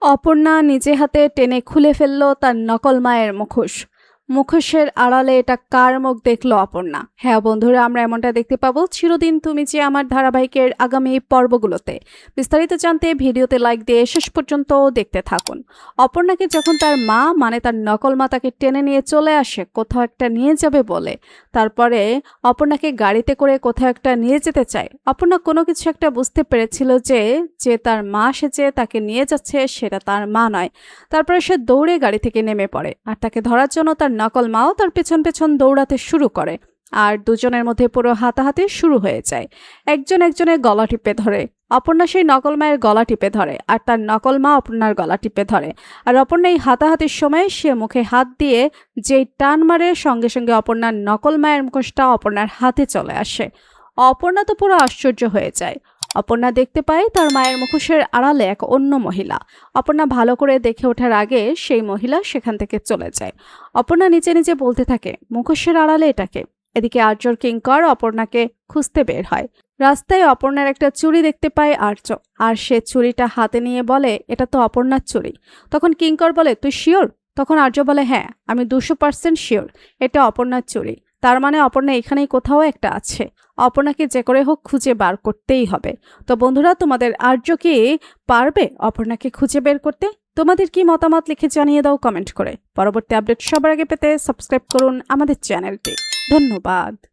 অপর্ণা নিজে হাতে টেনে খুলে ফেলল তার নকল মায়ের মুখোশ। মুখোশের আড়ালে এটা কার মুখ দেখলো অপর্ণা? হ্যাঁ বন্ধুরা, আমরা এমনটা দেখতে পাবো চিরদিন তুমি যে আমার ধারাবাহিকের আগামী পর্বগুলোতে। বিস্তারিত জানতে ভিডিওতে লাইক দিয়ে শেষ পর্যন্ত দেখতে থাকুন। অপর্ণাকে যখন তার মা মানে তার নকল মা তাকে টেনে নিয়ে চলে আসে কোথাও একটা নিয়ে যাবে বলে, তারপরে অপর্ণাকে গাড়িতে করে কোথাও একটা নিয়ে যেতে চায়। অপর্ণা কোনো কিছু একটা বুঝতে পেরেছিল যে যে তার মা সেজে তাকে নিয়ে যাচ্ছে সেটা তার মা নয়। তারপরে সে দৌড়ে গাড়ি থেকে নেমে পড়ে আর তাকে ধরার জন্য তার নকল মাও তার পেছন পেছন দৌড়াতে শুরু করে। আর দুজনের মধ্যে পুরো হাতাহাতি শুরু হয়ে যায়। একজন একজনের গলা টিপে ধরে। অপর্ণা সেই নকল মায়ের গলা টিপে ধরে আর তার নকল মা অপর্ণার গলা টিপে ধরে। আর অপর্ণা এই হাতাহাতির সময় সে মুখে হাত দিয়ে যেই টান মারে সঙ্গে সঙ্গে অপর্ণার নকল মায়ের মুখোশটা অপর্ণার হাতে চলে আসে। অপর্ণা তো পুরো আশ্চর্য হয়ে যায়। অপর্ণা দেখতে পায় তার মায়ের মুখোশের আড়ালে এক অন্য মহিলা। অপর্ণা ভালো করে দেখে ওঠার আগে সেই মহিলা সেখান থেকে চলে যায়। অপর্ণা নিচে নিচে বলতে থাকে, মুখোশের আড়ালে এটাকে। এদিকে আর্যর কিঙ্কর অপর্ণাকে খুঁজতে বের হয়। রাস্তায় অপর্ণার একটা চুড়ি দেখতে পায় আর্য, আর সে চুড়িটা হাতে নিয়ে বলে, এটা তো অপর্ণার চুড়ি। তখন কিঙ্কর বলে, তুই শিওর? তখন আর্য বলে, হ্যাঁ আমি 200% শিওর এটা অপর্ণার চুড়ি। তার মানে অপর্ণা এখানেই কোথাও একটা আছে। অপর্ণাকে যে করে হোক খুঁজে বার করতেই হবে। তো বন্ধুরা, তোমাদের আর্য কি পারবে অপর্ণাকে খুঁজে বের করতে? তোমাদের কি মতামত লিখে জানিয়ে দাও কমেন্ট করে। পরবর্তী আপডেট সবার আগে পেতে সাবস্ক্রাইব করুন আমাদের চ্যানেলটি। ধন্যবাদ।